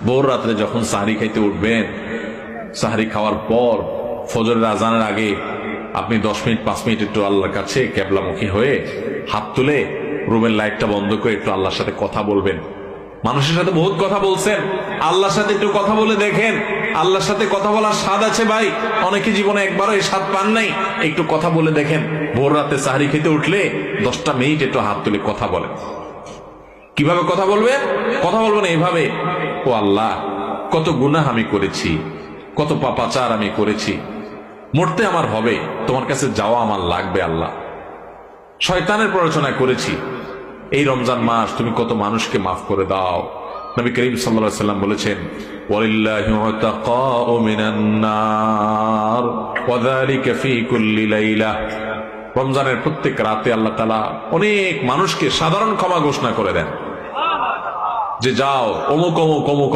ভোর রাত্রে যখন সাহরি খাইতে উঠবেন, সাহরি খাওয়ার পর ফজরের আজানের আগে আপনি 10 মিনিট 5 মিনিট একটু আল্লাহর কাছে ক্যাবলামুখী হয়ে হাত তুলে রুমের লাইটটা বন্ধ করে একটু আল্লাহর সাথে কথা বলবেন। মানুষের সাথে বহুত কথা বলছেন, আল্লাহর সাথে একটু কথা বলে দেখেন। আল্লাহর সাথে কথা বলার স্বাদ আছে ভাই, অনেকে জীবনে একবারও এই স্বাদ পান নাই। একটু কথা বলে দেখেন। ভোর রাতে সাহরি খেতে উঠলে 10টা মিনিট একটু হাত তুলে কথা বলেন। কিভাবে কথা বলবেন? কথা বলবেন এইভাবে, ও আল্লাহ, কত গুনাহ আমি করেছি, কত পাপাচার আমি করেছি, মরতে আমার হবে, তোমার কাছে যাওয়া আমার লাগবে আল্লাহ। শয়তানের প্ররোচনা করেছি, এই রমজান মাস তুমি কত মানুষকে মাফ করে দাও। নবী করিম সাল্লাল্লাহু আলাইহি সাল্লাম বলেছেন, ওয়ালিল্লাহি উতাকাউ মিনান নার ওয়া যালিকা ফি কুল্লি লাইলা। রমজানের প্রত্যেক রাতে আল্লাহ তাআলা অনেক মানুষকে সাধারণ ক্ষমা ঘোষণা করে দেন, যে যাও অমুক অমুক অমুক